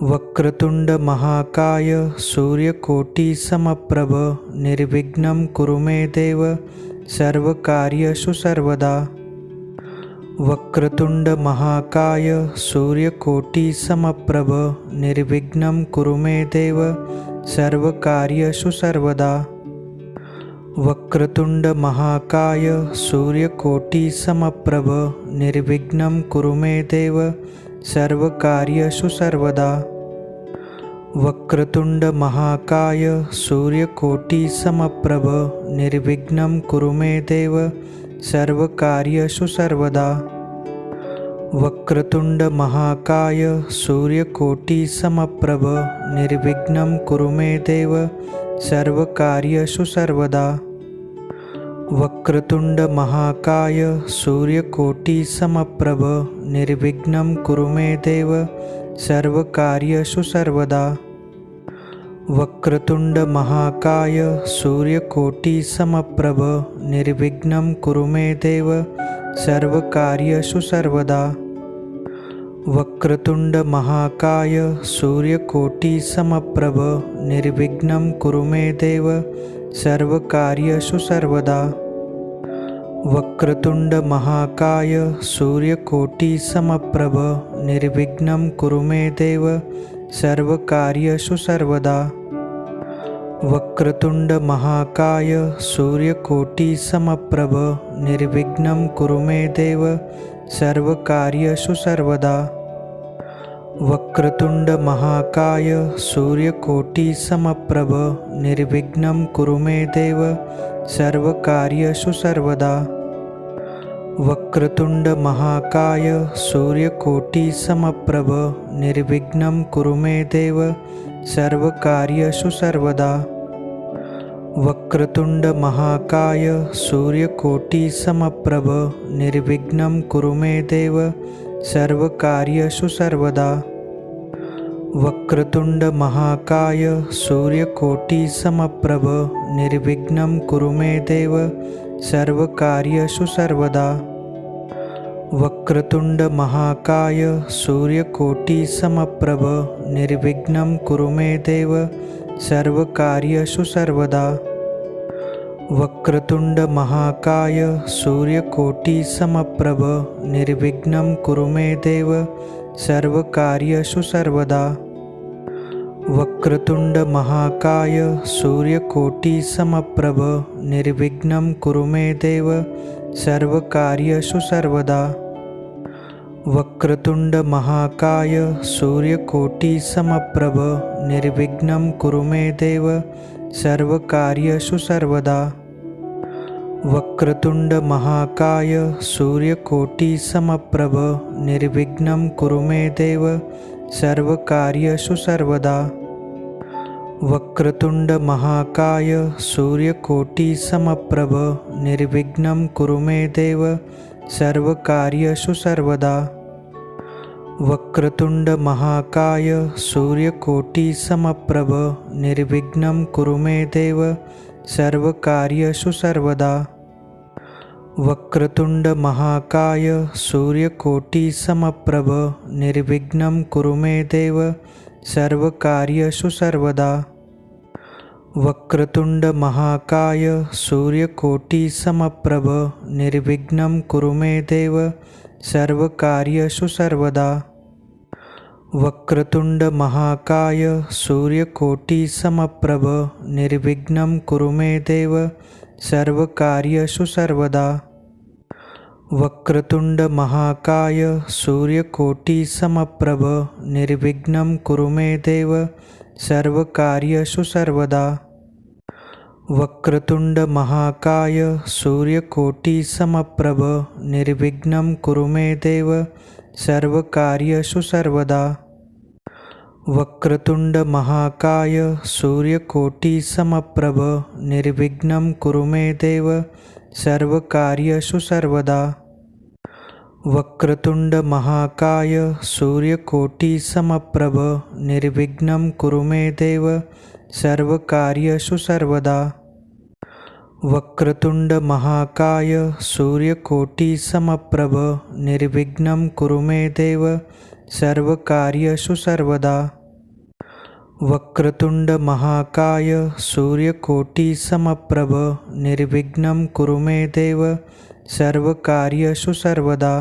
वक्रतुंड महाकाय सूर्यकोटि समप्रभ निर्विघ्नं कुरु मे देव सर्वकार्येषु सर्वदा। वक्रतुंड महाकाय सूर्यकोटि समप्रभ निर्विघ्नं कुरु मे देव सर्वकार्येषु सर्वदा। वक्रतुंड महाकाय सूर्यकोटि समप्रभ निर्विघ्नं कुरु मे देव सर्वकार्येषु सर्वदा। वक्रतुंड महाकाय सूर्यकोटि समप्रभ निर्विघ्नं कुरु मे देव सर्वकार्येषु सर्वदा। वक्रतुंड महाकाय सूर्यकोटि समप्रभ निर्विघ्नं कुरु मे देव सर्वकार्येषु सर्वदा। वक्रतुंड महाकाय सूर्यकोटि समप्रभ निर्विघ्नं कुरु मे देव सर्वकार्येषु सर्वदा। वक्रतुंड महाकाय सूर्यकोटि समप्रभ निर्विघ्नं कुरु मे देव सर्वकार्येषु सर्वदा। वक्रतुंड महाकाय सूर्यकोटि समप्रभ निर्विघ्नं कुरु मे देव सर्वकार्येषु सर्वदा। वक्रतुंड महाकाय सूर्यकोटि समप्रभ निर्विघ्नं कुरु मे देव सर्वकार्येषु सर्वदा। वक्रतुंड महाकाय सूर्यकोटि समप्रभ निर्विघ्नं कुरु मे देव सर्वकार्येषु सर्वदा। वक्रतुंड महाकाय सूर्यकोटि समप्रभ निर्विघ्नं कुरु मे देव सर्वकार्येषु सर्वदा। वक्रतुंड महाकाय सूर्यकोटि समप्रभ निर्विघ्नं कुरु मे देव सर्वकार्येषु सर्वदा। वक्रतुंड महाकाय सूर्यकोटि समप्रभ निर्विघ्नं कुरु मे देव सर्वकार्येषु सर्वदा। वक्रतुंड महाकाय सूर्यकोटि समप्रभ निर्विघ्नं कुरु मे देव सर्वकार्येषु सर्वदा। वक्रतुंड महाकाय सूर्यकोटि समप्रभ निर्विघ्नं कुरु मे देव सर्वकार्येषु सर्वदा। वक्रतुंड महाकाय सूर्यकोटि समप्रभ निर्विघ्नं कुरु मे देव सर्वकार्येषु सर्वदा। वक्रतुंड महाकाय सूर्यकोटि समप्रभ निर्विघ्नं कुरु मे देव सर्वकार्येषु सर्वदा। वक्रतुंड महाकाय सूर्यकोटि समप्रभ निर्विघ्नं कुरु मे देव सर्वकार्येषु सर्वदा। वक्रतुंड महाकाय सूर्यकोटि समप्रभ निर्विघ्नं कुरु मे देव सर्वकार्येषु सर्वदा। वक्रतुंड महाकाय सूर्यकोटि समप्रभ निर्विघ्नं कुरु मे देव सर्वकार्येषु सर्वदा। वक्रतुंड महाकाय सूर्यकोटि समप्रभ निर्विघ्नं कुरु मे देव सर्वकार्येषु सर्वदा। वक्रतुंड महाकाय सूर्यकोटि समप्रभ निर्विघ्नं कुरु मे देव सर्वकार्येषु सर्वदा। वक्रतुंड महाकाय सूर्यकोटि समप्रभ निर्विघ्नं कुरु मे देव सर्वकार्येषु सर्वदा। वक्रतुंड महाकाय सूर्यकोटि समप्रभ निर्विघ्नं कुरु मे देव सर्वकार्येषु सर्वदा। वक्रतुंड महाकाय सूर्यकोटि समप्रभ निर्विघ्नं कुरु मे देव सर्वकार्येषु सर्वदा। वक्रतुंड महाकाय सूर्यकोटि समप्रभ निर्विघ्नं कुरु मे देव सर्वकार्येषु सर्वदा। वक्रतुंड महाकाय सूर्यकोटि समप्रभ निर्विघ्नं कुरु मे देव सर्वकार्येषु सर्वदा। वक्रतुंड महाकाय सूर्यकोटि समप्रभ निर्विघ्नं कुरु मे देव सर्वकार्येषु सर्वदा। वक्रतुंड महाकाय सूर्यकोटि समप्रभ निर्विघ्नं कुरु मे देव सर्वकार्येषु सर्वदा। वक्रतुंड महाकाय सूर्यकोटि समप्रभ निर्विघ्नं कुरु मे देव सर्वकार्येषु सर्वदा।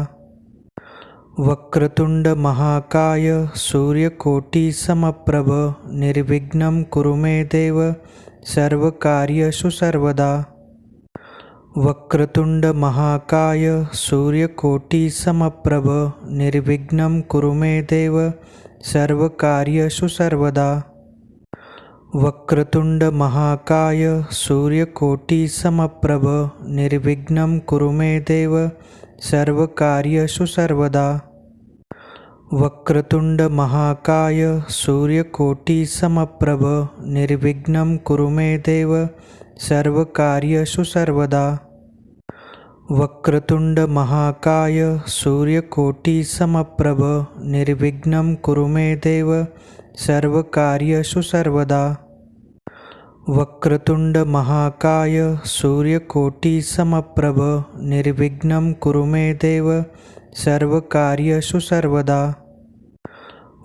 वक्रतुंड महाकाय सूर्यकोटि समप्रभ निर्विघ्नं कुरु मे देव सर्वकार्येषु सर्वदा। वक्रतुंड महाकाय सूर्यकोटि समप्रभ निर्विघ्नं कुरु मे देव सर्वकार्येषु सर्वदा। वक्रतुंड महाकाय सूर्यकोटि समप्रभ निर्विघ्नं कुरु मे देव सर्वकार्येषु सर्वदा। वक्रतुंड महाकाय सूर्यकोटि समप्रभ निर्विघ्नं कुरु मे देव सर्वकार्येषु सर्वदा। वक्रतुंड महाकाय सूर्यकोटि समप्रभ निर्विघ्नं कुरु मे देव सर्वकार्येषु सर्वदा। वक्रतुंड महाकाय सूर्यकोटि समप्रभ निर्विघ्नं कुरु मे देव सर्वकार्येषु सर्वदा।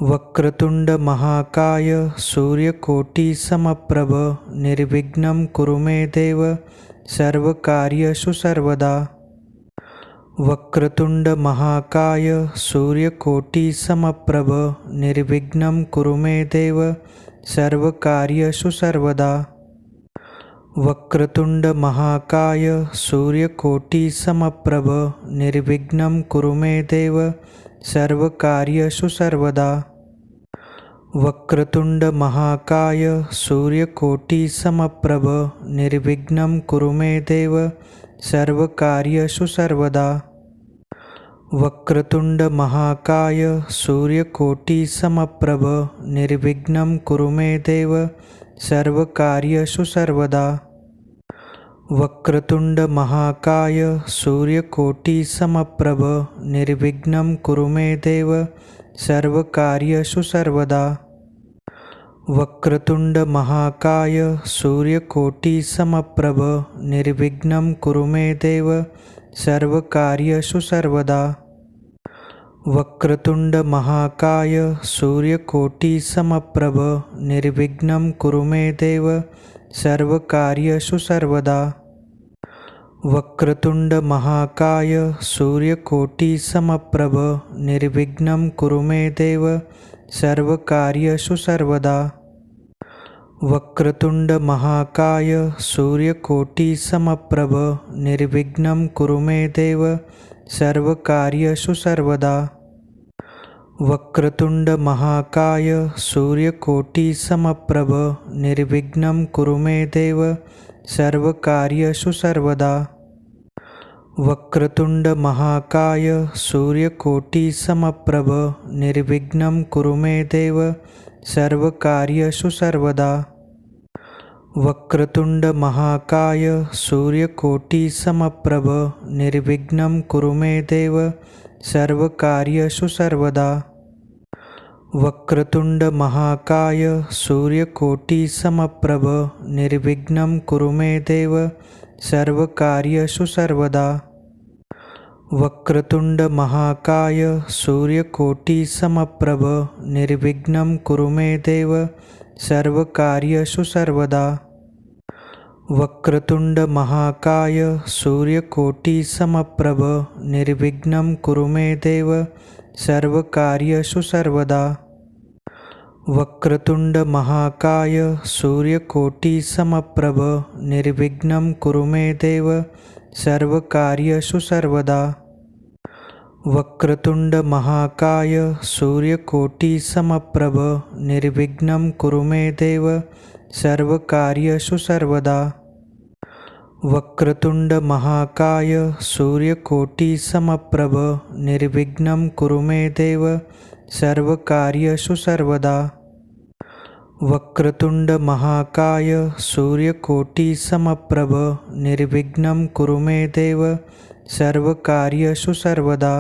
वक्रतुंड महाकाय सूर्यकोटि समप्रभ निर्विघ्नं कुरु मे देव सर्वकार्येषु सर्वदा। वक्रतुंड महाकाय सूर्यकोटि समप्रभ निर्विघ्नं कुरु मे देव सर्वकार्येषु सर्वदा। वक्रतुंड महाकाय सूर्यकोटि समप्रभ निर्विघ्नं कुरु मे देव सर्वकार्येषु सर्वदा। वक्रतुंड महाकाय सूर्यकोटि समप्रभ निर्विघ्नं कुरु मे देव सर्वकार्येषु सर्वदा। वक्रतुंड महाकाय सूर्यकोटि समप्रभ निर्विघ्नं कुरु मे देव सर्वकार्येषु सर्वदा। वक्रतुंड महाकाय सूर्यकोटि समप्रभ निर्विघ्नं कुरु मे देव सर्वकार्येषु सर्वदा। वक्रतुंड महाकाय सूर्यकोटि समप्रभ निर्विघ्नं कुरु मे देव सर्वकार्येषु सर्वदा। वक्रतुंड महाकाय सूर्यकोटि समप्रभ निर्विघ्नं कुरु मे देव सर्वकार्येषु सर्वदा। वक्रतुंड महाकाय सूर्यकोटि समप्रभ निर्विघ्नं कुरु मे देव सर्वकार्येषु सर्वदा। वक्रतुंड महाकाय सूर्यकोटि समप्रभ निर्विघ्नं कुरु मे देव सर्वकार्येषु सर्वदा। वक्रतुंड महाकाय सूर्यकोटि समप्रभ निर्विघ्नं कुरु मे देव सर्वकार्येषु सर्वदा। वक्रतुंड महाकाय सूर्यकोटि समप्रभ निर्विघ्नं कुरु मे देव सर्वकार्येषु सर्वदा। वक्रतुंड महाकाय सूर्यकोटि समप्रभ निर्विघ्नं कुरु मे देव सर्वकार्येषु सर्वदा। वक्रतुंड महाकाय सूर्यकोटि समप्रभ निर्विघ्नं कुरु मे देव सर्वकार्येषु सर्वदा। वक्रतुंड महाकाय सूर्यकोटि समप्रभ निर्विघ्नं कुरु मे देव सर्वकार्येषु सर्वदा। वक्रतुंड महाकाय सूर्यकोटि समप्रभ निर्विघ्नं कुरु मे देव सर्वकार्येषु सर्वदा। वक्रतुंड महाकाय सूर्यकोटि समप्रभ निर्विघ्नं कुरु मे देव सर्वकार्येषु सर्वदा। वक्रतुंड महाकाय सूर्यकोटि समप्रभ निर्विघ्नं कुरु मे देव सर्वकार्येषु सर्वदा। वक्रतुंड महाकाय सूर्यकोटि समप्रभ निर्विघ्नं कुरु मे देव सर्वकार्येषु सर्वदा। वक्रतुंड महाकाय सूर्यकोटि समप्रभ निर्विघ्नं कुरु मे देव सर्वकार्येषु सर्वदा।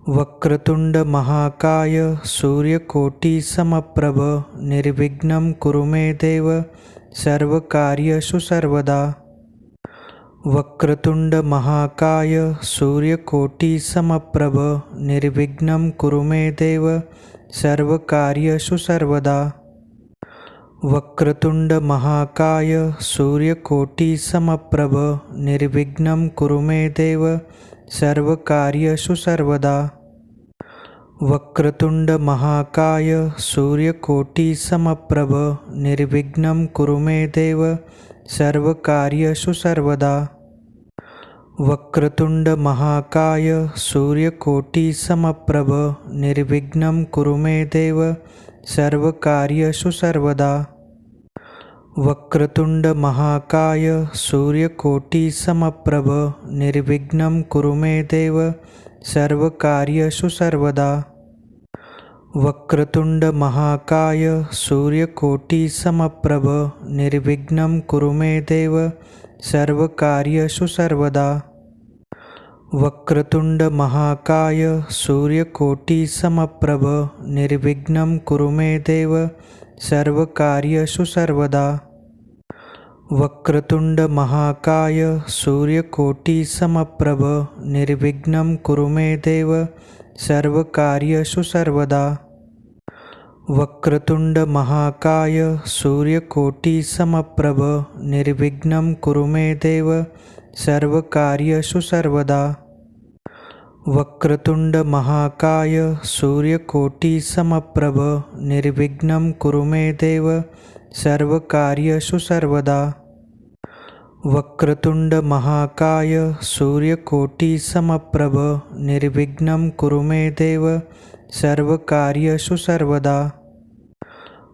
वक्रतुंड महाकाय सूर्यकोटि समप्रभ निर्विघ्नं कुरु मे देव सर्वकार्येषु सर्वदा। वक्रतुंड महाकाय सूर्यकोटि समप्रभ निर्विघ्नं कुरु मे देव सर्वकार्येषु सर्वदा। वक्रतुंड महाकाय सूर्यकोटि समप्रभ निर्विघ्नं कुरु मे देव सर्वकार्येषु सर्वदा। वक्रतुंड महाकाय सूर्यकोटि समप्रभ निर्विघ्नं कुरु मे देव सर्वकार्येषु सर्वदा। वक्रतुंड महाकाय सूर्यकोटि समप्रभ निर्विघ्नं कुरु मे देव सर्वकार्येषु सर्वदा। वक्रतुंड महाकाय सूर्यकोटि समप्रभ निर्विघ्नं कुरु मे देव सर्वकार्येषु सर्वदा। वक्रतुंड महाकाय सूर्यकोटि समप्रभ निर्विघ्नं कुरु मे देव सर्वकार्येषु सर्वदा। वक्रतुंड महाकाय सूर्यकोटि समप्रभ निर्विघ्नं कुरु मे देव सर्वकार्येषु सर्वदा। वक्रतुंड महाकाय सूर्यकोटि समप्रभ निर्विघ्नं कुरु मे देव सर्वकार्येषु सर्वदा। वक्रतुंड महाकाय सूर्यकोटि समप्रभ निर्विघ्नं कुरु मे देव सर्वकार्येषु सर्वदा। वक्रतुंड महाकाय सूर्यकोटि समप्रभ निर्विघ्नं कुरु मे देव सर्वकार्येषु सर्वदा। वक्रतुंड महाकाय सूर्यकोटि समप्रभ निर्विघ्नं कुरु मे देव सर्वकार्येषु सर्वदा।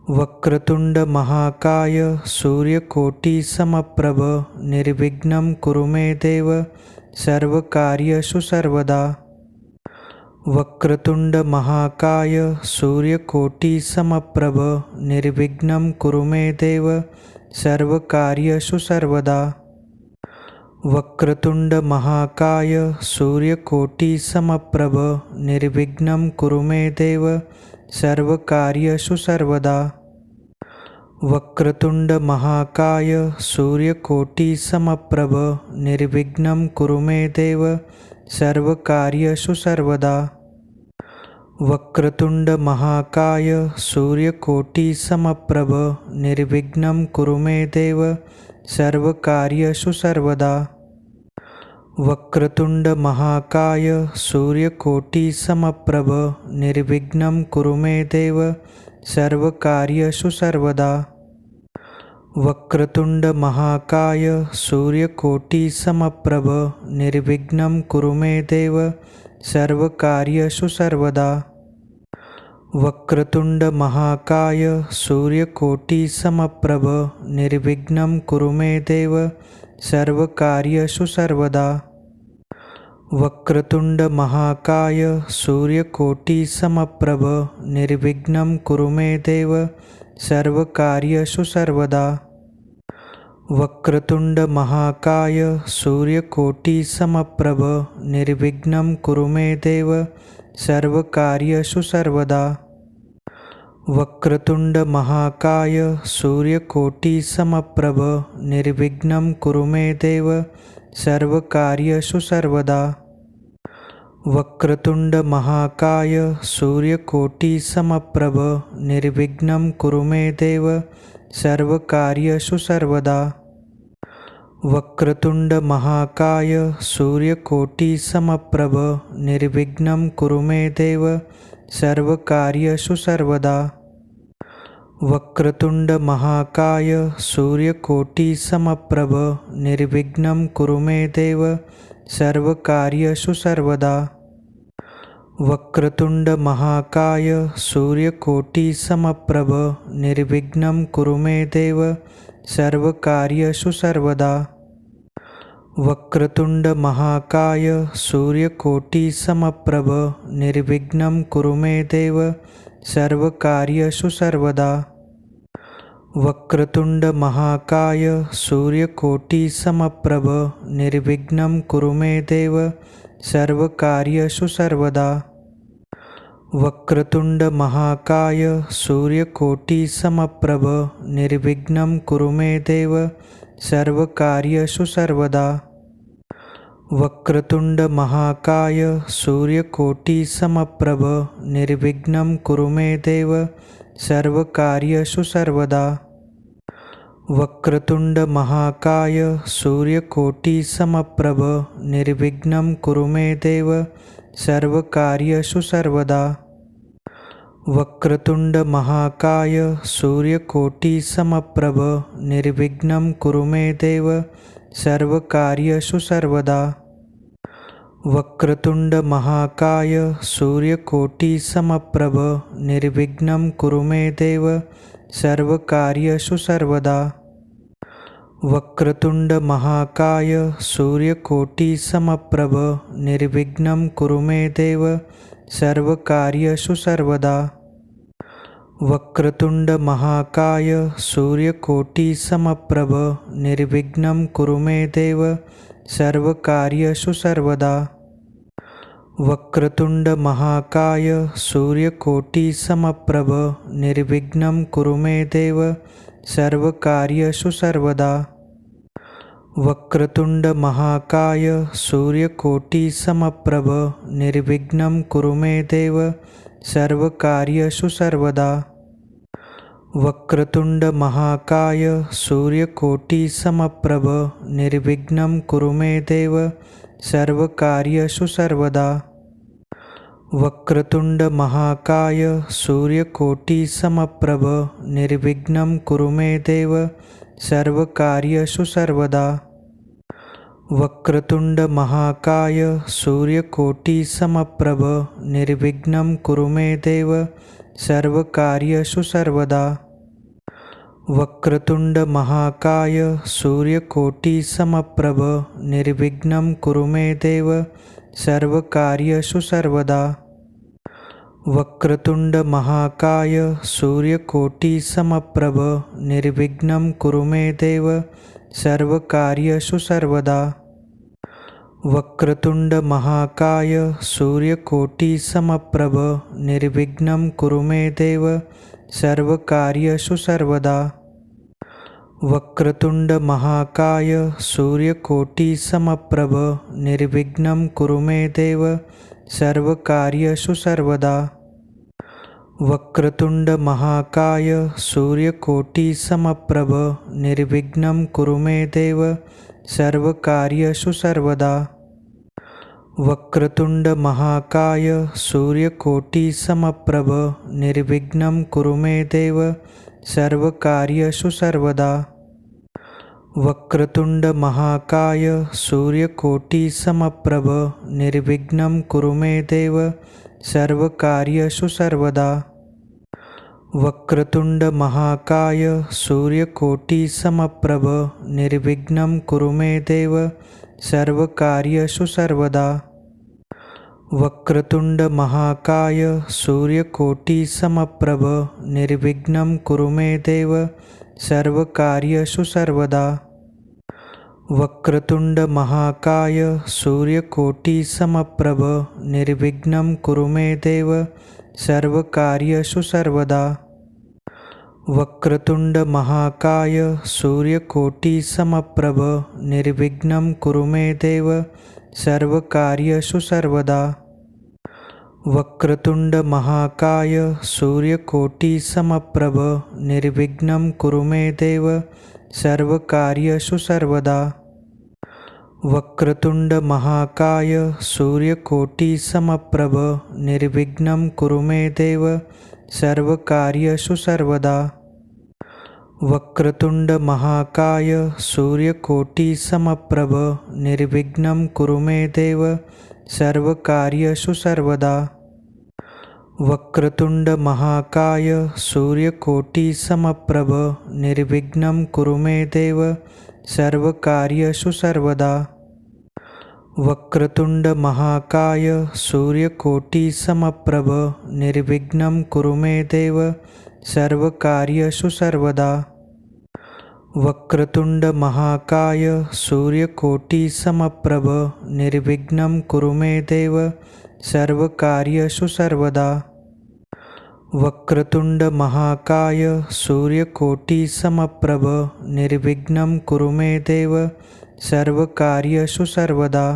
वक्रतुंड महाकाय सूर्यकोटि समप्रभ निर्विघ्नं कुरु मे देव सर्वकार्येषु सर्वदा। वक्रतुंड महाकाय सूर्यकोटि समप्रभ निर्विघ्नं कुरु मे देव सर्वकार्येषु सर्वदा। वक्रतुंड महाकाय सूर्यकोटि समप्रभ निर्विघ्नं कुरु मे देव सर्वकार्येषु सर्वदा। वक्रतुंड महाकाय सूर्यकोटि समप्रभ निर्विघ्नं कुरु मे देव सर्वकार्येषु सर्वदा। वक्रतुंड महाकाय सूर्यकोटि समप्रभ निर्विघ्नं कुरु मे देव सर्वकार्येषु सर्वदा। वक्रतुंड महाकाय सूर्यकोटि समप्रभ निर्विघ्नं कुरु मे देव सर्वकार्येषु सर्वदा। वक्रतुंड महाकाय सूर्यकोटि समप्रभ निर्विघ्नं कुरु मे देव सर्वकार्येषु सर्वदा। वक्रतुंड महाकाय सूर्यकोटि समप्रभ निर्विघ्नं कुरु मे देव सर्वकार्येषु सर्वदा। वक्रतुंड महाकाय सूर्यकोटि समप्रभ निर्विघ्नं कुरु मे देव सर्वकार्येषु सर्वदा। वक्रतुंड महाकाय सूर्यकोटि समप्रभ निर्विघ्नं कुरु मे देव सर्वकार्येषु सर्वदा। वक्रतुंड महाकाय सूर्यकोटि समप्रभ निर्विघ्नं कुरु मे देव सर्वकार्येषु सर्वदा। वक्रतुंड महाकाय सूर्यकोटि समप्रभ निर्विघ्नं कुरु मे देव सर्वकार्येषु सर्वदा। वक्रतुंड महाकाय सूर्यकोटि समप्रभ निर्विघ्नं कुरु मे देव सर्वकार्येषु सर्वदा। वक्रतुंड महाकाय सूर्यकोटि समप्रभ निर्विघ्नं कुरु मे देव सर्वकार्येषु सर्वदा। वक्रतुंड महाकाय सूर्यकोटि समप्रभ निर्विघ्नं कुरु मे देव सर्वकार्येषु सर्वदा। वक्रतुंड महाकाय सूर्यकोटि समप्रभ निर्विघ्नं कुरु मे देव सर्वकार्येषु सर्वदा। वक्रतुंड महाकाय सूर्यकोटि समप्रभ निर्विघ्नं कुरु मे देव सर्वकार्येषु सर्वदा। वक्रतुंड महाकाय सूर्यकोटि समप्रभ निर्विघ्नं कुरु मे देव सर्वकार्येषु सर्वदा। वक्रतुंड महाकाय सूर्यकोटि समप्रभ निर्विघ्नं कुरु मे देव सर्वकार्येषु सर्वदा। वक्रतुंड महाकाय सूर्यकोटि समप्रभ निर्विघ्नं कुरु मे देव सर्वकार्येषु सर्वदा। वक्रतुंड महाकाय सूर्यकोटि समप्रभ निर्विघ्नं कुरु मे देव सर्वकार्येषु सर्वदा। वक्रतुंड महाकाय सूर्यकोटि समप्रभ निर्विघ्नं कुरु मे देव सर्वकार्येषु सर्वदा। वक्रतुंड महाकाय सूर्यकोटि समप्रभ निर्विघ्नं कुरु मे देव सर्वकार्येषु सर्वदा। वक्रतुंड महाकाय सूर्यकोटि समप्रभ निर्विघ्नं कुरु मे देव सर्वकार्येषु सर्वदा। वक्रतुंड महाकाय सूर्यकोटि समप्रभ निर्विघ्नं कुरु मे देव सर्वकार्येषु सर्वदा। वक्रतुंड महाकाय सूर्यकोटि समप्रभ निर्विघ्नं कुरु मे देव सर्वकार्येषु सर्वदा। वक्रतुंड महाकाय सूर्यकोटि समप्रभ निर्विघ्नं कुरु मे देव सर्वकार्येषु सर्वदा। वक्रतुंड महाकाय सूर्यकोटि समप्रभ निर्विघ्नं कुरु मे देव सर्वकार्येषु सर्वदा। वक्रतुंड महाकाय सूर्यकोटि समप्रभ निर्विघ्नं कुरु मे देव सर्वकार्येषु सर्वदा। वक्रतुंड महाकाय सूर्यकोटि समप्रभ निर्विघ्नं कुरु मे देव सर्वकार्येषु सर्वदा। वक्रतुंड महाकाय सूर्यकोटि समप्रभ निर्विघ्नं कुरु मे देव सर्वकार्येषु सर्वदा। वक्रतुंड महाकाय सूर्यकोटि समप्रभ निर्विघ्नं कुरु मे देव सर्वकार्येषु सर्वदा। वक्रतुंड महाकाय सूर्यकोटि समप्रभ निर्विघ्नं कुरु मे देव सर्वकार्येषु सर्वदा। वक्रतुंड महाकाय सूर्यकोटि समप्रभ निर्विघ्नं कुरु मे देव सर्वकार्येषु सर्वदा। वक्रतुंड महाकाय सूर्यकोटि समप्रभ निर्विघ्नं कुरु मे देव सर्वकार्येषु सर्वदा। वक्रतुंड महाकाय सूर्यकोटि समप्रभ निर्विघ्नं कुरु मे देव सर्वकार्येषु सर्वदा। वक्रतुंड महाकाय सूर्यकोटि समप्रभ निर्विघ्नं कुरु मे देव सर्वकार्येषु सर्वदा। वक्रतुंड महाकाय सूर्यकोटि समप्रभ निर्विघ्नं कुरु मे देव सर्वकार्येषु सर्वदा। वक्रतुंड महाकाय सूर्यकोटि समप्रभ निर्विघ्नं कुरु मे देव सर्वकार्येषु सर्वदा। वक्रतुंड महाकाय सूर्यकोटि समप्रभ निर्विघ्नं कुरु मे देव सर्वकार्येषु सर्वदा। वक्रतुंड महाकाय सूर्यकोटि समप्रभ निर्विघ्नं कुरु मे देव सर्वकार्येषु सर्वदा। वक्रतुंड महाकाय सूर्यकोटि समप्रभ निर्विघ्नं कुरु मे देव सर्वकार्येषु सर्वदा। वक्रतुंड महाकाय सूर्यकोटि समप्रभ निर्विघ्नं कुरु मे देव सर्वकार्येषु सर्वदा। वक्रतुंड महाकाय सूर्यकोटि समप्रभ निर्विघ्नं कुरु मे देव सर्वकार्येषु सर्वदा। वक्रतुंड महाकाय सूर्यकोटि समप्रभ निर्विघ्नं कुरु मे देव सर्वकार्येषु सर्वदा। वक्रतुंड महाकाय सूर्यकोटि समप्रभ निर्विघ्नं कुरु मे देव सर्वकार्येषु सर्वदा। वक्रतुंड महाकाय सूर्यकोटि समप्रभ निर्विघ्नं कुरु मे देव सर्वकार्येषु सर्वदा।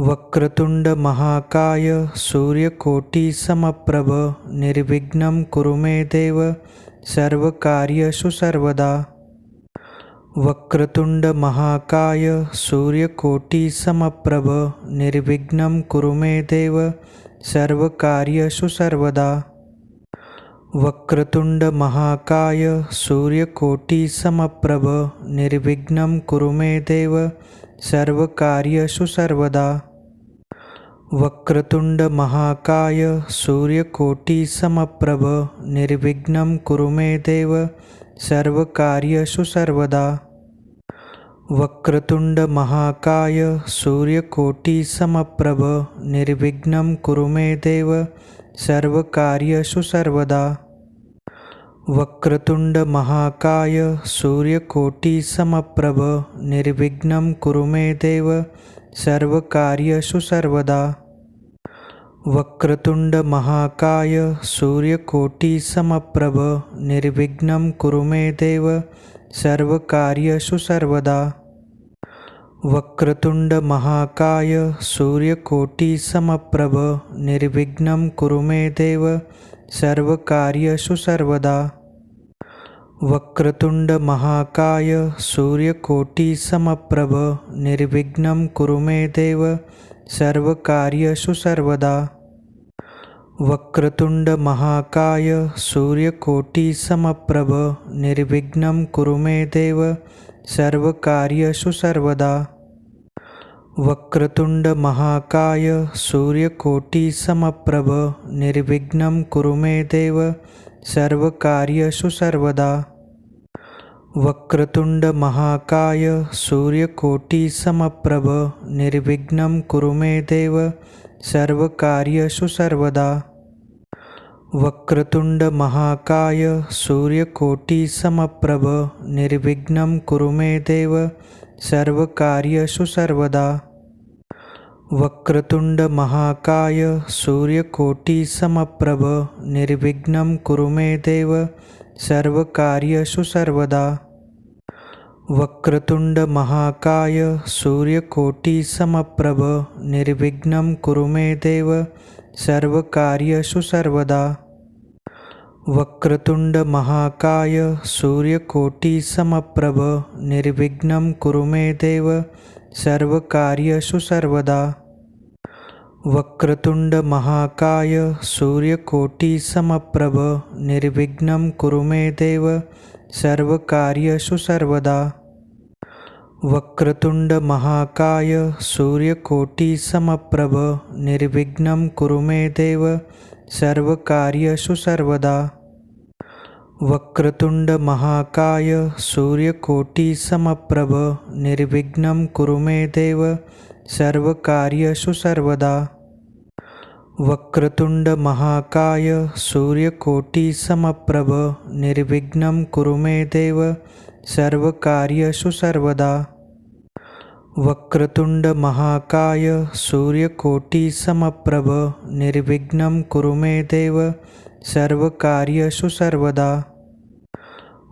वक्रतुंड महाकाय सूर्यकोटि समप्रभ निर्विघ्नं कुरु मे देव सर्वकार्येषु सर्वदा। वक्रतुंड महाकाय सूर्यकोटि समप्रभ निर्विघ्नं कुरु मे देव सर्वकार्येषु सर्वदा। वक्रतुंड महाकाय सूर्यकोटि समप्रभ निर्विघ्नं कुरु मे देव सर्वकार्येषु सर्वदा। वक्रतुंड महाकाय सूर्यकोटि समप्रभ निर्विघ्नं कुरु मे देव सर्वकार्येषु सर्वदा। वक्रतुंड महाकाय सूर्यकोटि समप्रभ निर्विघ्नं कुरु मे देव सर्वकार्येषु सर्वदा। वक्रतुंड महाकाय सूर्यकोटि समप्रभ निर्विघ्नं कुरु मे देव सर्वकार्येषु सर्वदा। वक्रतुंड महाकाय सूर्यकोटि समप्रभ निर्विघ्नं कुरु मे देव सर्वकार्येषु सर्वदा। वक्रतुंड महाकाय सूर्यकोटि समप्रभ निर्विघ्नं कुरु मे देव सर्वकार्येषु सर्वदा। वक्रतुंड महाकाय सूर्यकोटि समप्रभ निर्विघ्नं कुरु मे देव सर्वकार्येषु सर्वदा। वक्रतुंड महाकाय सूर्यकोटि समप्रभ निर्विघ्नं कुरु मे देव सर्वकार्येषु सर्वदा। वक्रतुंड महाकाय सूर्यकोटि समप्रभ निर्विघ्नं कुरु मे देव सर्वकार्येषु सर्वदा। वक्रतुंड महाकाय सूर्यकोटि समप्रभ निर्विघ्नं कुरु मे देव सर्वकार्येषु सर्वदा। वक्रतुंड महाकाय सूर्यकोटि समप्रभ निर्विघ्नं कुरु मे देव सर्वकार्येषु सर्वदा। वक्रतुंड महाकाय सूर्यकोटि समप्रभ निर्विघ्नं कुरु मे देव सर्वकार्येषु सर्वदा। वक्रतुंड महाकाय सूर्यकोटि समप्रभ निर्विघ्नं कुरु मे देव सर्वकार्येषु सर्वदा। वक्रतुंड महाकाय सूर्यकोटि समप्रभ निर्विघ्नं कुरु मे देव सर्वकार्येषु सर्वदा। वक्रतुंड महाकाय सूर्यकोटि समप्रभ निर्विघ्नं कुरु मे देव सर्वकार्येषु सर्वदा। वक्रतुंड महाकाय सूर्यकोटि समप्रभ निर्विघ्नं कुरु मे देव सर्वकार्येषु सर्वदा। वक्रतुंड महाकाय सूर्यकोटि समप्रभ निर्विघ्नं कुरु मे देव सर्वकार्येषु सर्वदा। वक्रतुंड महाकाय सूर्यकोटि समप्रभ निर्विघ्नं कुरु मे देव सर्वकार्येषु सर्वदा। वक्रतुंड महाकाय सूर्यकोटि समप्रभ निर्विघ्नं कुरु मे देव सर्वकार्येषु सर्वदा।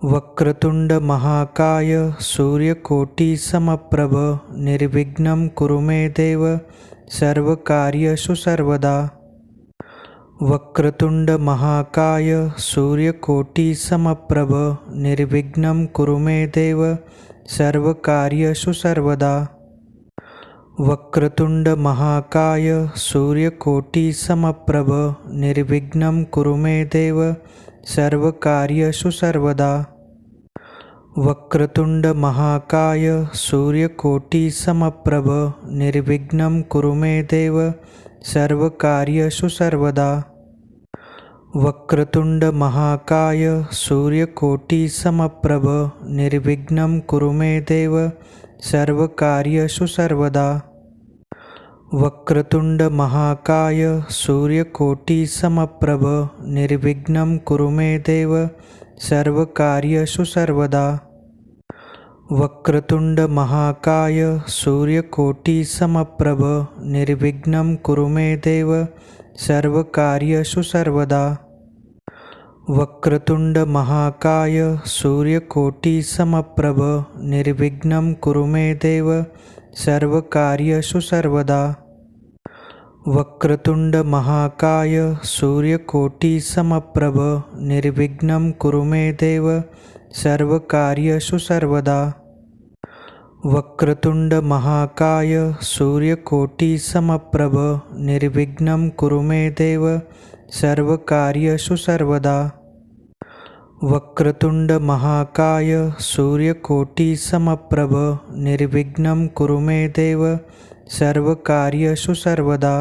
वक्रतुंड महाकाय सूर्यकोटि समप्रभ निर्विघ्नं कुरु मे देव सर्वकार्येषु सर्वदा। वक्रतुंड महाकाय सूर्यकोटि समप्रभ निर्विघ्नं कुरु मे देव सर्वकार्येषु सर्वदा। वक्रतुंड महाकाय सूर्यकोटि समप्रभ निर्विघ्नं कुरु मे देव सर्वकार्येषु सर्वदा। वक्रतुंड महाकाय सूर्यकोटि समप्रभ निर्विघ्नं कुरु मे देव सर्वकार्येषु सर्वदा। वक्रतुंड महाकाय सूर्यकोटि समप्रभ निर्विघ्नं कुरु मे देव सर्वकार्येषु सर्वदा। वक्रतुंड महाकाय सूर्यकोटि समप्रभ निर्विघ्नं कुरु मे देव सर्वकार्येषु सर्वदा। वक्रतुंड महाकाय सूर्यकोटि समप्रभ निर्विघ्नं कुरु मे देव सर्वकार्येषु सर्वदा। वक्रतुंड महाकाय सूर्यकोटि समप्रभ निर्विघ्नं कुरु मे देव सर्वकार्येषु सर्वदा। वक्रतुंड महाकाय सूर्यकोटि समप्रभ निर्विघ्नं कुरु मे देव सर्वकार्येषु सर्वदा। वक्रतुंड महाकाय सूर्यकोटि समप्रभ निर्विघ्नं कुरु मे देव सर्वकार्येषु सर्वदा। वक्रतुंड महाकाय सूर्यकोटि समप्रभ निर्विघ्नं कुरु मे देव सर्वकार्येषु सर्वदा।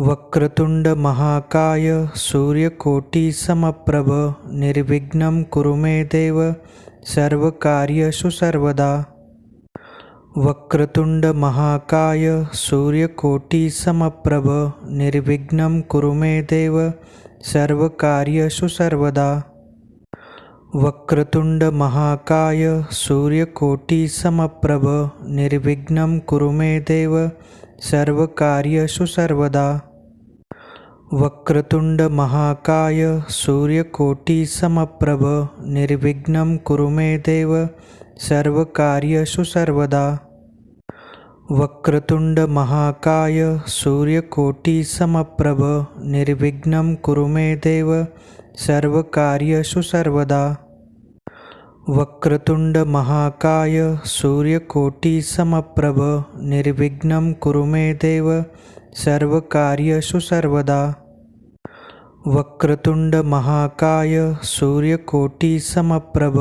वक्रतुंड महाकाय सूर्यकोटि समप्रभ निर्विघ्नं कुरु मे देव सर्वकार्येषु सर्वदा। वक्रतुंड महाकाय सूर्यकोटि समप्रभ निर्विघ्नं कुरु मे देव सर्वकार्येषु सर्वदा। वक्रतुंड महाकाय सूर्यकोटि समप्रभ निर्विघ्नं कुरु मे देव सर्वकार्येषु सर्वदा। वक्रतुंड महाकाय सूर्यकोटि समप्रभ निर्विघ्नं कुरु मे देव सर्वकार्येषु सर्वदा। वक्रतुंड महाकाय सूर्यकोटि समप्रभ निर्विघ्नं कुरु मे देव सर्वकार्येषु सर्वदा। वक्रतुंड महाकाय सूर्यकोटि समप्रभ निर्विघ्नं कुरु मे देव सर्वकार्येषु सर्वदा। वक्रतुंड महाकाय सूर्यकोटि समप्रभ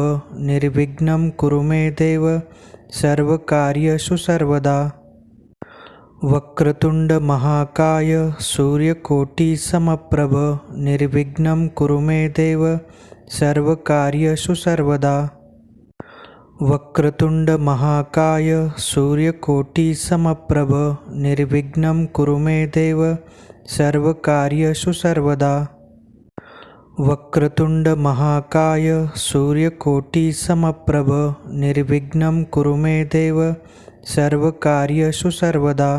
निर्विघ्नं कुरु मे देव सर्वकार्येषु सर्वदा। वक्रतुंड महाकाय सूर्यकोटि समप्रभ निर्विघ्नं कुरु मे देव सर्वकार्येषु सर्वदा। वक्रतुंड महाकाय सूर्यकोटि समप्रभ निर्विघ्नं कुरु मे देव सर्वकार्येषु सर्वदा। वक्रतुंड महाकाय सूर्यकोटि समप्रभ निर्विघ्नं कुरु मे देव सर्वकार्येषु सर्वदा।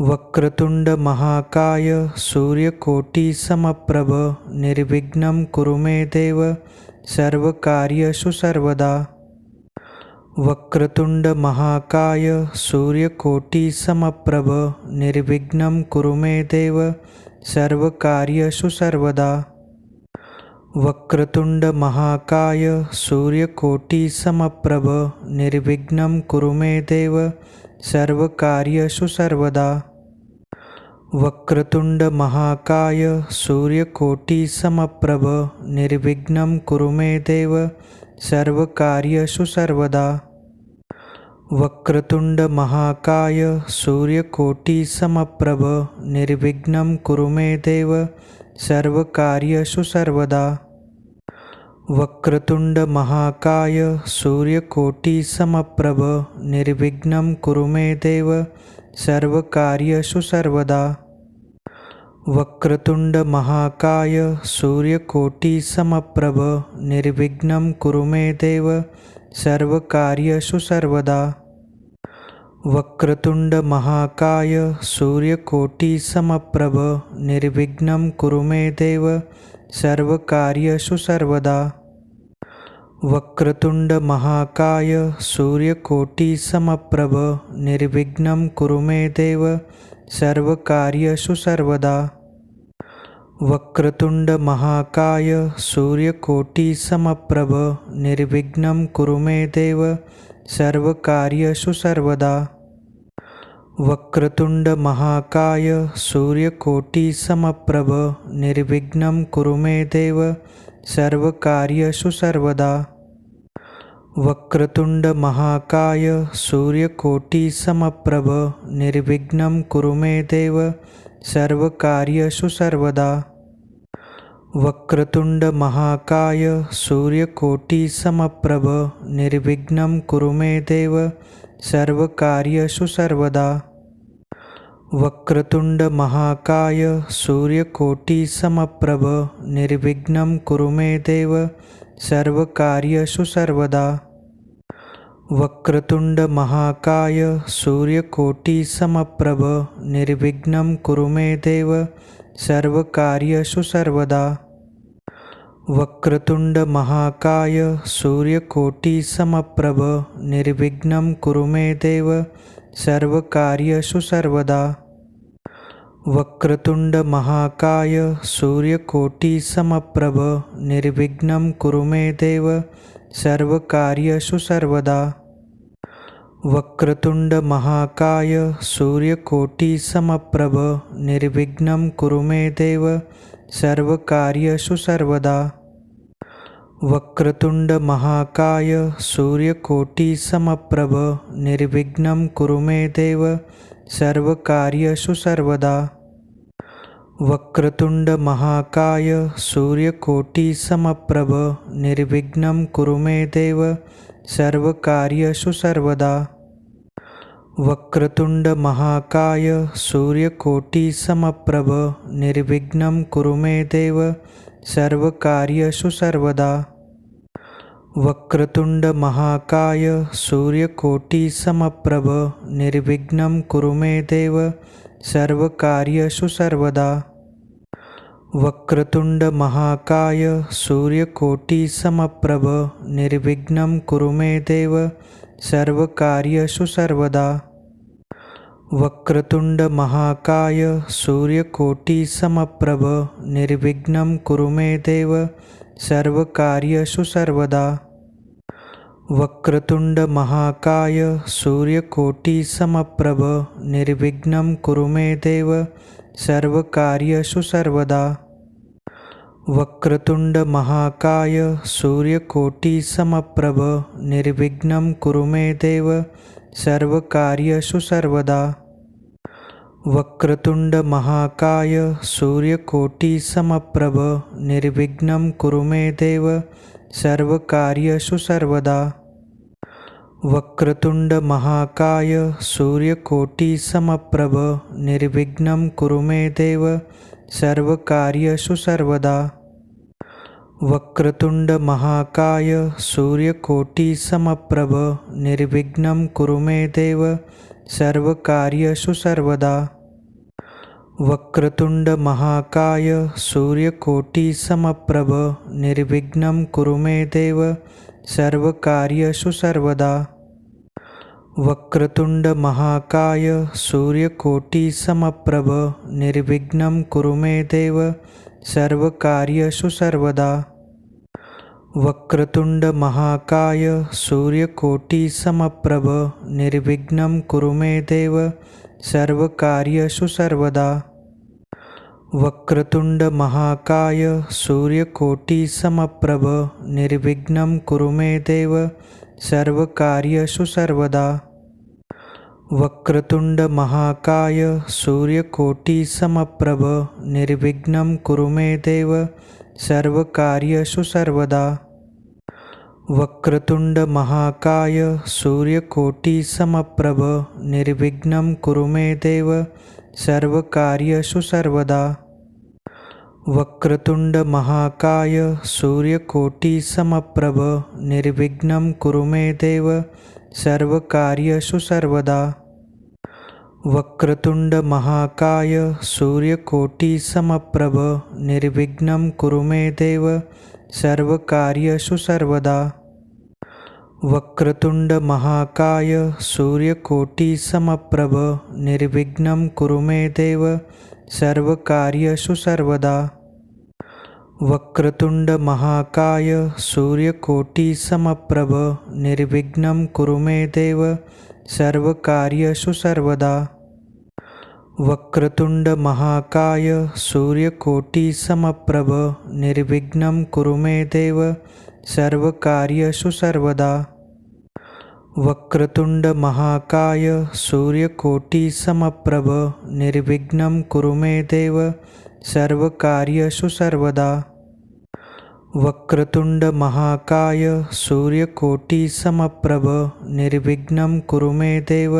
वक्रतुंड महाकाय सूर्यकोटि समप्रभ निर्विघ्नं कुरु मे देव सर्वकार्येषु सर्वदा। वक्रतुंड महाकाय सूर्यकोटि समप्रभ निर्विघ्नं कुरु मे देव सर्वकार्येषु सर्वदा। वक्रतुंड महाकाय सूर्यकोटि समप्रभ निर्विघ्नं कुरु मे देव सर्वकार्येषु सर्वदा। वक्रतुंड महाकाय सूर्यकोटि समप्रभ निर्विघ्नं कुरु मे देव सर्वकार्येषु सर्वदा। वक्रतुंड महाकाय सूर्यकोटि समप्रभ निर्विघ्नं कुरु मे देव सर्वकार्येषु सर्वदा। वक्रतुंड महाकाय सूर्यकोटि समप्रभ निर्विघ्नं कुरु मे देव सर्वकार्येषु सर्वदा। वक्रतुंड महाकाय सूर्यकोटि समप्रभ निर्विघ्नं कुरु मे देव सर्वकार्येषु सर्वदा। वक्रतुंड महाकाय सूर्यकोटि समप्रभ निर्विघ्नं कुरु मे देव सर्वकार्येषु सर्वदा। वक्रतुंड महाकाय सूर्यकोटि समप्रभ निर्विघ्नं कुरु मे देव सर्वकार्येषु सर्वदा। वक्रतुंड महाकाय सूर्यकोटि समप्रभ निर्विघ्नं कुरु मे देव सर्वकार्येषु सर्वदा। वक्रतुंड महाकाय सूर्यकोटि समप्रभ निर्विघ्नं कुरु मे देव सर्वकार्येषु सर्वदा। वक्रतुंड महाकाय सूर्यकोटि समप्रभ निर्विघ्नं कुरु मे देव सर्वकार्येषु सर्वदा। वक्रतुंड महाकाय सूर्यकोटि समप्रभ निर्विघ्नं कुरु मे देव सर्वकार्येषु सर्वदा। वक्रतुंड महाकाय सूर्यकोटि समप्रभ निर्विघ्नं कुरु मे देव सर्वकार्येषु सर्वदा। वक्रतुंड महाकाय सूर्यकोटि समप्रभ निर्विघ्नं कुरु मे देव सर्वकार्येषु सर्वदा। वक्रतुंड महाकाय सूर्यकोटि समप्रभ निर्विघ्नं कुरु मे देव सर्वकार्येषु सर्वदा। वक्रतुंड महाकाय सूर्यकोटि समप्रभ निर्विघ्नं कुरु मे देव सर्वकार्येषु सर्वदा। वक्रतुंड महाकाय सूर्यकोटि समप्रभ निर्विघ्नं कुरु मे देव सर्वकार्येषु सर्वदा। वक्रतुंड महाकाय सूर्यकोटि समप्रभ निर्विघ्नं कुरु मे देव सर्वकार्येषु सर्वदा। वक्रतुंड महाकाय सूर्यकोटि समप्रभ निर्विघ्नं कुरु मे देव सर्वकार्येषु सर्वदा। वक्रतुंड महाकाय सूर्यकोटि समप्रभ निर्विघ्नं कुरु मे देव सर्वकार्येषु सर्वदा। वक्रतुंड महाकाय सूर्यकोटि समप्रभ निर्विघ्नं कुरु मे देव सर्वकार्येषु सर्वदा। वक्रतुंड महाकाय सूर्यकोटि समप्रभ निर्विघ्नं कुरु मे देव सर्वकार्येषु सर्वदा। वक्रतुंड महाकाय सूर्यकोटि समप्रभ निर्विघ्नं कुरु मे देव सर्वकार्येषु सर्वदा। वक्रतुंड महाकाय सूर्यकोटि समप्रभ निर्विघ्नं कुरु मे देव सर्वकार्येषु सर्वदा। वक्रतुंड महाकाय सूर्यकोटि समप्रभ निर्विघ्नं कुरु मे देव सर्वकार्येषु सर्वदा। वक्रतुंड महाकाय सूर्यकोटि समप्रभ निर्विघ्नं कुरु मे देव सर्वकार्येषु सर्वदा। वक्रतुंड महाकाय सूर्यकोटि समप्रभ निर्विघ्नं कुरु मे देव सर्वकार्येषु सर्वदा। वक्रतुंड महाकाय सूर्यकोटि समप्रभ निर्विघ्नं कुरु मे देव सर्वकार्येषु सर्वदा। वक्रतुंड महाकाय सूर्यकोटि समप्रभ निर्विघ्नं कुरु मे देव सर्वकार्येषु सर्वदा। वक्रतुंड महाकाय सूर्यकोटि समप्रभ निर्विघ्नं कुरु मे देव सर्वकार्येषु सर्वदा। वक्रतुंड महाकाय सूर्यकोटि समप्रभ निर्विघ्नं कुरु मे देव सर्वकार्येषु सर्वदा। वक्रतुंड महाकाय सूर्यकोटि समप्रभ निर्विघ्नं कुरु मे देव सर्वकार्येषु सर्वदा। वक्रतुंड महाकाय सूर्यकोटि समप्रभ निर्विघ्नं कुरु मे देव सर्वकार्येषु सर्वदा। वक्रतुंड महाकाय सूर्यकोटि समप्रभ निर्विघ्नं कुरु मे देव सर्वकार्येषु सर्वदा। वक्रतुंड महाकाय सूर्यकोटि समप्रभ निर्विघ्नं कुरु मे देव सर्वकार्येषु सर्वदा। वक्रतुंड महाकाय सूर्यकोटि समप्रभ निर्विघ्नं कुरु मे देव सर्वकार्येषु सर्वदा। वक्रतुंड महाकाय सूर्यकोटि समप्रभ निर्विघ्नं कुरु मे देव सर्वकार्येषु सर्वदा। वक्रतुंड महाकाय सूर्यकोटि समप्रभ निर्विघ्नं कुरु मे देव सर्वकार्येषु सर्वदा। वक्रतुंड महाकाय सूर्यकोटि समप्रभ निर्विघ्नं कुरु मे देव सर्वकार्येषु सर्वदा। वक्रतुंड महाकाय सूर्यकोटि समप्रभ निर्विघ्नं कुरु मे देव सर्वकार्येषु सर्वदा। वक्रतुंड महाकाय सूर्यकोटि समप्रभ निर्विघ्नं कुरु मे देव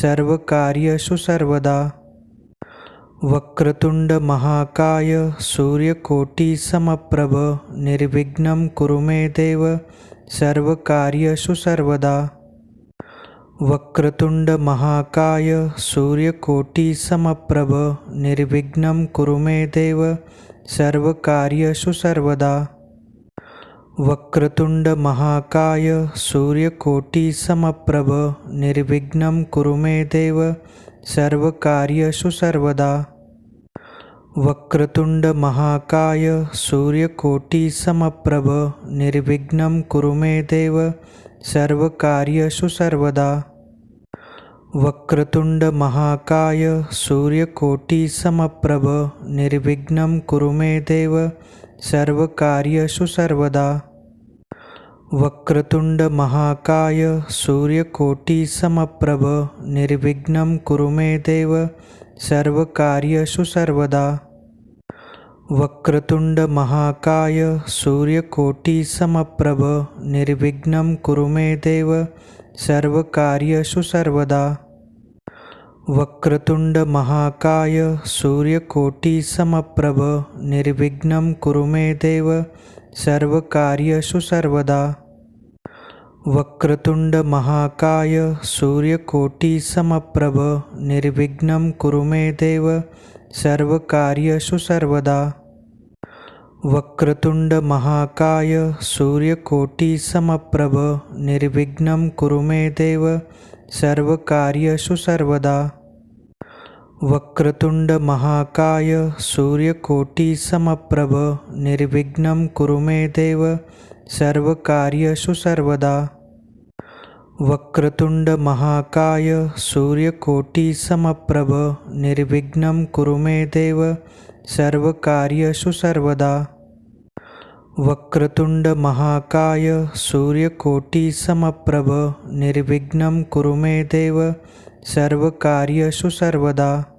सर्वकार्येषु सर्वदा। वक्रतुंड महाकाय सूर्यकोटि समप्रभ निर्विघ्नं कुरु मे देव सर्वकार्येषु सर्वदा। वक्रतुंड महाकाय सूर्यकोटि समप्रभ निर्विघ्नं कुरु मे देव सर्वकार्येषु सर्वदा। वक्रतुंड महाकाय सूर्यकोटि समप्रभ निर्विघ्नं कुरु मे देव सर्वकार्येषु सर्वदा। वक्रतुंड महाकाय सूर्यकोटि समप्रभ निर्विघ्नं कुरु मे देव सर्वकार्येषु सर्वदा। वक्रतुंड महाकाय सूर्यकोटि समप्रभ निर्विघ्नं कुरु मे देव सर्वकार्येषु सर्वदा। वक्रतुंड महाकाय सूर्यकोटि समप्रभ निर्विघ्नं कुरु मे देव सर्वकार्येषु सर्वदा। वक्रतुंड महाकाय सूर्यकोटि समप्रभ निर्विघ्नं कुरु मे देव सर्वकार्येषु सर्वदा। वक्रतुंड महाकाय सूर्यकोटि समप्रभ निर्विघ्नं कुरु मे देव सर्वकार्येषु सर्वदा। वक्रतुंड महाकाय सूर्यकोटि समप्रभ निर्विघ्नं कुरु मे देव सर्वकार्येषु सर्वदा। वक्रतुंड महाकाय सूर्यकोटि समप्रभ निर्विघ्नं कुरु मे देव सर्वकार्येषु सर्वदा। वक्रतुंड महाकाय सूर्यकोटि समप्रभ निर्विघ्नं कुरु मे देव सर्वकार्येषु सर्वदा। वक्रतुंड महाकाय सूर्यकोटि समप्रभ निर्विघ्नं कुरु मे देव सर्वकार्येषु सर्वदा। वक्रतुंड महाकाय सूर्यकोटि समप्रभ निर्विघ्नं कुरु मे देव सर्वकार्येषु सर्वदा।